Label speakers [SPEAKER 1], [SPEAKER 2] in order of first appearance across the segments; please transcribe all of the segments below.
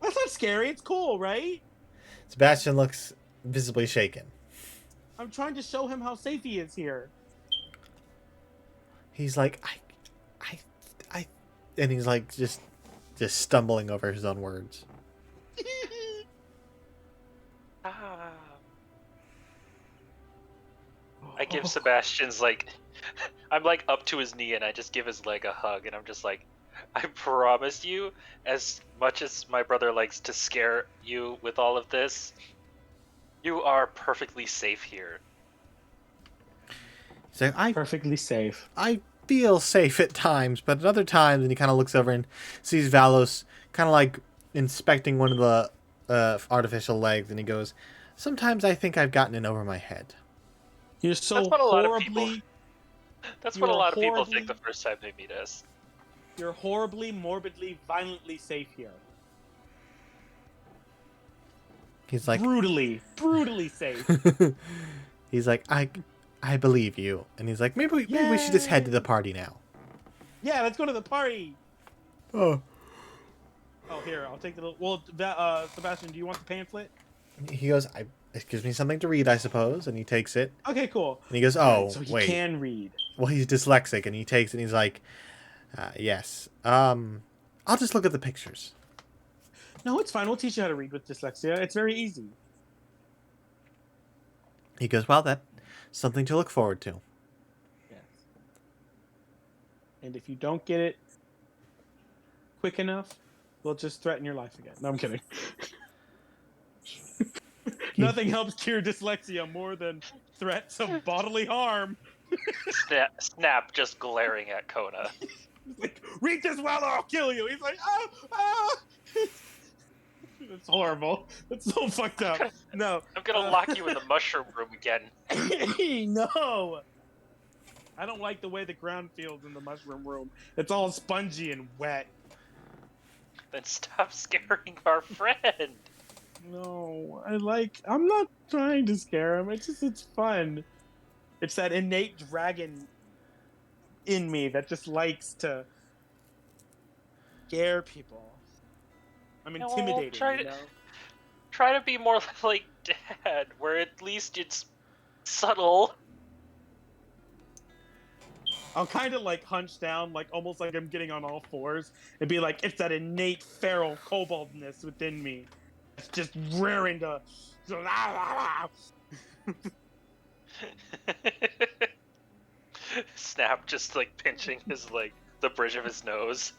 [SPEAKER 1] That's not scary. It's cool, right?
[SPEAKER 2] Sebastian looks visibly shaken.
[SPEAKER 1] I'm trying to show him how safe he is here.
[SPEAKER 2] He's like, I, and he's like just stumbling over his own words.
[SPEAKER 3] Ah. I give Sebastian's like, I'm like up to his knee and I just give his leg a hug and I'm just like, I promise you, as much as my brother likes to scare you with all of this, you are perfectly safe here.
[SPEAKER 2] He's like,
[SPEAKER 1] perfectly safe.
[SPEAKER 2] I feel safe at times, but at other times, and he kind of looks over and sees Valos kind of like inspecting one of the artificial legs, and he goes, sometimes I think I've gotten in over my head.
[SPEAKER 1] You're so
[SPEAKER 3] That's what a lot of people.
[SPEAKER 1] horribly.
[SPEAKER 3] That's what a lot of people think the first time they meet us.
[SPEAKER 1] You're horribly, morbidly, violently safe here.
[SPEAKER 2] He's like,
[SPEAKER 1] brutally safe.
[SPEAKER 2] he's like, I believe you, and he's like, maybe we should just head to the party now.
[SPEAKER 1] Yeah, let's go to the party.
[SPEAKER 2] Oh,
[SPEAKER 1] here, I'll take the little. Well, Sebastian, do you want the pamphlet?
[SPEAKER 2] he goes, it gives me something to read, I suppose, and he takes it.
[SPEAKER 1] Okay, cool.
[SPEAKER 2] And he goes,
[SPEAKER 1] so he
[SPEAKER 2] wait.
[SPEAKER 1] can read.
[SPEAKER 2] Well, he's dyslexic, and he takes it, and he's like, yes. I'll just look at the pictures.
[SPEAKER 1] No, it's fine. We'll teach you how to read with dyslexia. It's very easy.
[SPEAKER 2] He goes, well, that's something to look forward to.
[SPEAKER 1] Yes. And if you don't get it quick enough, we'll just threaten your life again. No, I'm kidding. Nothing helps cure dyslexia more than threats of bodily harm.
[SPEAKER 3] Snap just glaring at Kona.
[SPEAKER 1] He's like, read this well or I'll kill you. He's like, oh. That's horrible. That's so fucked up. No.
[SPEAKER 3] I'm gonna lock you in the mushroom room again.
[SPEAKER 1] No. I don't like the way the ground feels in the mushroom room. It's all spongy and wet.
[SPEAKER 3] Then stop scaring our friend.
[SPEAKER 1] No, I'm not trying to scare him. It's fun. It's that innate dragon in me that just likes to scare people. I'm intimidating,
[SPEAKER 3] Try to be more like Dad, where at least it's subtle.
[SPEAKER 1] I'll kind of like hunch down, like almost like I'm getting on all fours, and be like, it's that innate feral koboldness within me. It's just raring to.
[SPEAKER 3] Snap just like pinching his like the bridge of his nose.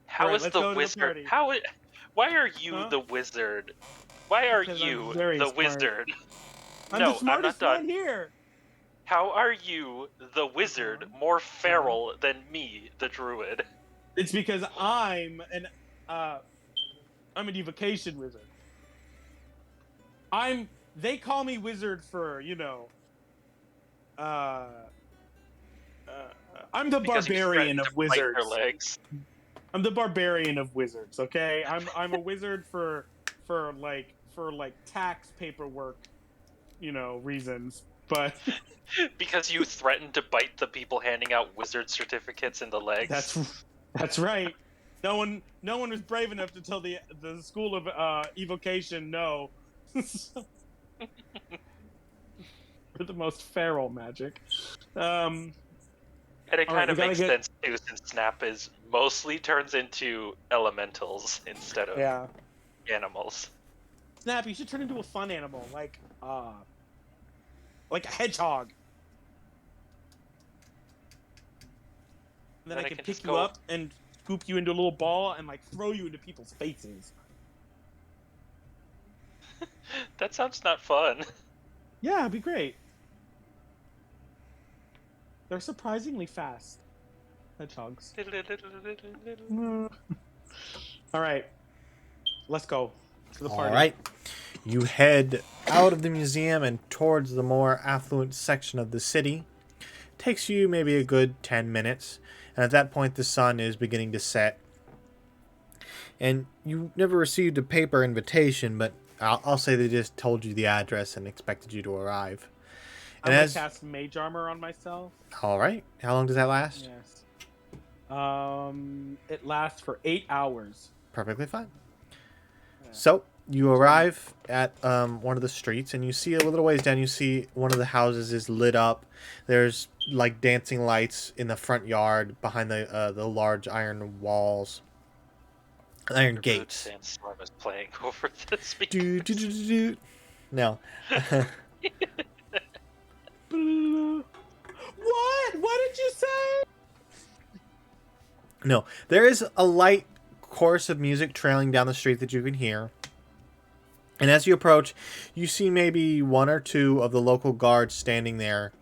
[SPEAKER 3] How is the wizard? Why are you the wizard? Why are you the wizard?
[SPEAKER 1] I'm the smartest one here.
[SPEAKER 3] How are you, the wizard, more feral than me, the druid?
[SPEAKER 1] It's because I'm an evocation wizard. They call me wizard for, I'm the barbarian of wizards.
[SPEAKER 3] Legs.
[SPEAKER 1] I'm the barbarian of wizards, okay? I'm a wizard for tax paperwork, reasons. But
[SPEAKER 3] because you threatened to bite the people handing out wizard certificates in the legs.
[SPEAKER 1] That's right. No one was brave enough to tell the school of evocation no. For the most feral magic.
[SPEAKER 3] And it kind of makes sense too, since Snap mostly turns into elementals instead of animals.
[SPEAKER 1] Snap, you should turn into a fun animal, like a hedgehog. And then I can pick you up and scoop you into a little ball and throw you into people's faces.
[SPEAKER 3] That sounds not fun.
[SPEAKER 1] Yeah, it'd be great. They're surprisingly fast. Hedgehogs. All right. Let's go to the party.
[SPEAKER 2] All right. You head out of the museum and towards the more affluent section of the city. Takes you maybe a good 10 minutes. And at that point, the sun is beginning to set. And you never received a paper invitation, but I'll say they just told you the address and expected you to arrive.
[SPEAKER 1] And I'm going to cast mage armor on myself.
[SPEAKER 2] All right. How long does that last?
[SPEAKER 1] Yes. It lasts for 8 hours.
[SPEAKER 2] Perfectly fine.
[SPEAKER 1] Yeah.
[SPEAKER 2] So you arrive at one of the streets, and you see a little ways down. You see one of the houses is lit up. There's like dancing lights in the front yard behind the large iron walls, iron
[SPEAKER 3] Your mood
[SPEAKER 2] gates.
[SPEAKER 3] sandstorm is playing over the
[SPEAKER 2] Do, do,
[SPEAKER 3] speakers.
[SPEAKER 2] do, do, do. No.
[SPEAKER 1] What? What did you say?
[SPEAKER 2] No, there is a light course of music trailing down the street that you can hear. And as you approach, you see maybe one or two of the local guards standing there.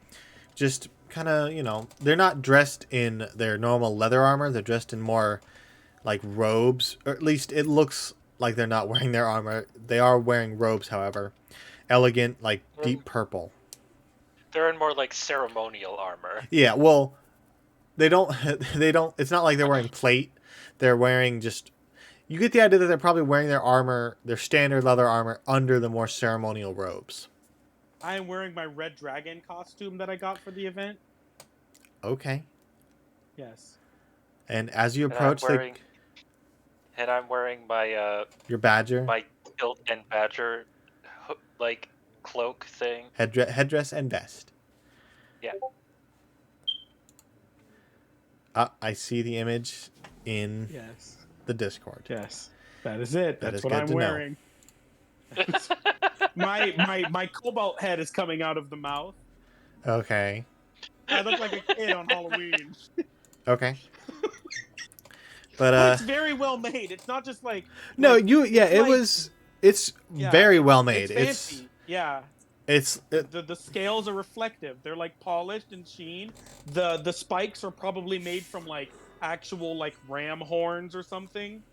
[SPEAKER 2] Just kind of, they're not dressed in their normal leather armor. They're dressed in more like robes. Or at least it looks like they're not wearing their armor. They are wearing robes, however. Elegant, like deep purple.
[SPEAKER 3] They're in more like ceremonial armor.
[SPEAKER 2] Yeah, well, they don't, it's not like they're wearing plate. They're wearing just, you get the idea that they're probably wearing their armor, their standard leather armor, under the more ceremonial robes.
[SPEAKER 1] I am wearing my red dragon costume that I got for the event.
[SPEAKER 2] Okay.
[SPEAKER 1] Yes.
[SPEAKER 2] And as you
[SPEAKER 3] And
[SPEAKER 2] approach,
[SPEAKER 3] I'm wearing my
[SPEAKER 2] your badger,
[SPEAKER 3] my kilt and badger like cloak thing.
[SPEAKER 2] headdress and vest.
[SPEAKER 3] Yeah.
[SPEAKER 2] I see the image in
[SPEAKER 1] Yes.
[SPEAKER 2] the Discord.
[SPEAKER 1] Yes. That is it.
[SPEAKER 2] That
[SPEAKER 1] That's
[SPEAKER 2] is
[SPEAKER 1] what
[SPEAKER 2] good
[SPEAKER 1] I'm
[SPEAKER 2] to know.
[SPEAKER 1] wearing. My cobalt head is coming out of the mouth.
[SPEAKER 2] Okay.
[SPEAKER 1] I look like a kid on Halloween.
[SPEAKER 2] Okay. But
[SPEAKER 1] But it's very well made. It's not just like
[SPEAKER 2] no,
[SPEAKER 1] like,
[SPEAKER 2] it's
[SPEAKER 1] yeah,
[SPEAKER 2] very well made.
[SPEAKER 1] It's fancy. Yeah.
[SPEAKER 2] The
[SPEAKER 1] The scales are reflective. They're like polished and sheen. The spikes are probably made from like actual like ram horns or something.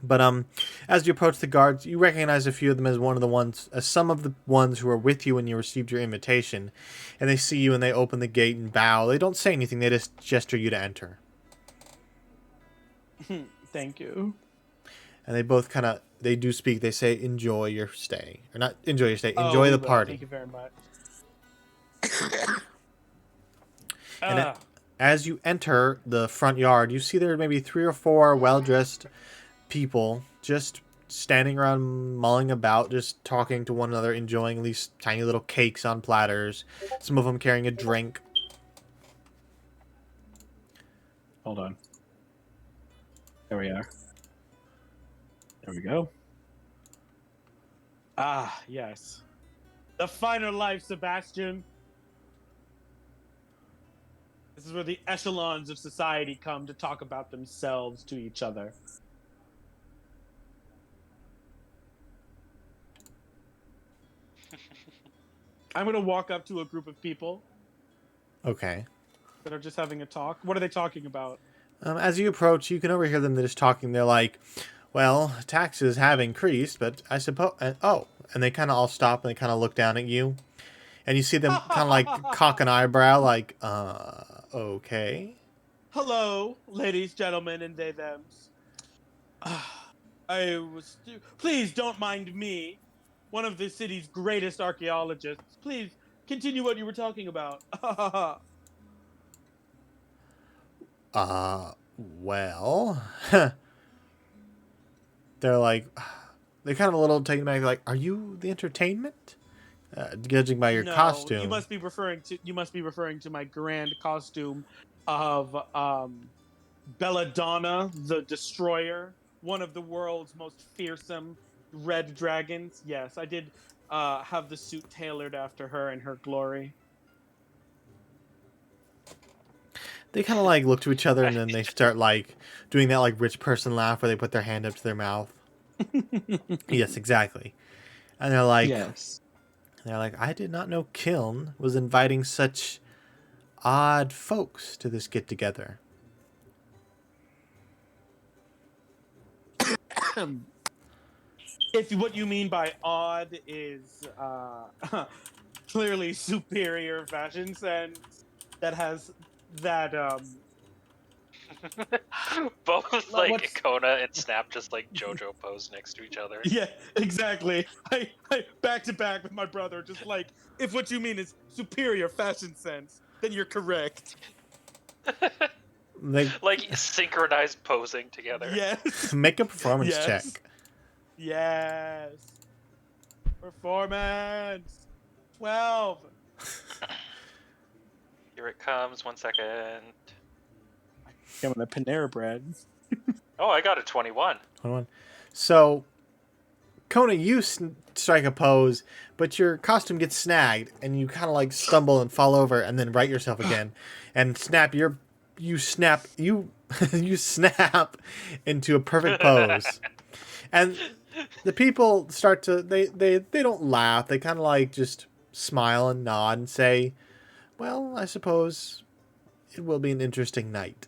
[SPEAKER 2] But as you approach the guards, you recognize a few of them as some of the ones who were with you when you received your invitation, and they see you and they open the gate and bow. They don't say anything; they just gesture you to enter.
[SPEAKER 1] Thank you.
[SPEAKER 2] And they both they do speak. They say, "Enjoy your stay," or not enjoy your stay. Enjoy the party.
[SPEAKER 1] Thank you very much.
[SPEAKER 2] And as you enter the front yard, you see there are maybe 3 or 4 well-dressed people just standing around, mulling about, just talking to one another, enjoying these tiny little cakes on platters. Some of them carrying a drink.
[SPEAKER 1] Hold on. There we are. There we go. Ah, yes. The finer life, Sebastian. This is where the echelons of society come to talk about themselves to each other. I'm going to walk up to a group of people
[SPEAKER 2] Okay.
[SPEAKER 1] that are just having a talk. What are they talking about?
[SPEAKER 2] As you approach, you can overhear them. They're just talking. They're like, well, taxes have increased, but I suppose... and they kind of all stop and they kind of look down at you. And you see them kind of like cock an eyebrow like, okay.
[SPEAKER 1] Hello, ladies, gentlemen, and they, thems. Please don't mind me, one of the city's greatest archaeologists. Please continue what you were talking about.
[SPEAKER 2] Well... They're like... They're kind of a little taken back. Like, are you the entertainment? Judging by your costume.
[SPEAKER 1] You must be referring to my grand costume of Belladonna the Destroyer, one of the world's most fearsome red dragons. Yes, I did have the suit tailored after her in her glory.
[SPEAKER 2] They kind of like look to each other and then they start like doing that like rich person laugh where they put their hand up to their mouth. Yes, exactly. And they're like,
[SPEAKER 1] yes.
[SPEAKER 2] They're like, I did not know Kiln was inviting such odd folks to this get together.
[SPEAKER 1] If what you mean by odd is clearly superior fashion sense that has that
[SPEAKER 3] Both like
[SPEAKER 1] what's-
[SPEAKER 3] Icona and Snap just like JoJo pose next to each other.
[SPEAKER 1] Yeah, exactly. I back to back with my brother, just like, if what you mean is superior fashion sense, then you're correct.
[SPEAKER 2] Like,
[SPEAKER 3] Like synchronized posing together.
[SPEAKER 1] Yes.
[SPEAKER 2] make a performance
[SPEAKER 1] Yes.
[SPEAKER 2] check.
[SPEAKER 1] Yes. Performance. 12.
[SPEAKER 3] Here it comes. 1 second.
[SPEAKER 1] Coming the Panera bread.
[SPEAKER 3] Oh, I got a 21.
[SPEAKER 2] 21. So, Kona, you strike a pose, but your costume gets snagged, and you kind of like stumble and fall over, and then right yourself again, and you snap into a perfect pose, and the people start to they don't laugh, they kind of like just smile and nod and say, "Well, I suppose it will be an interesting night."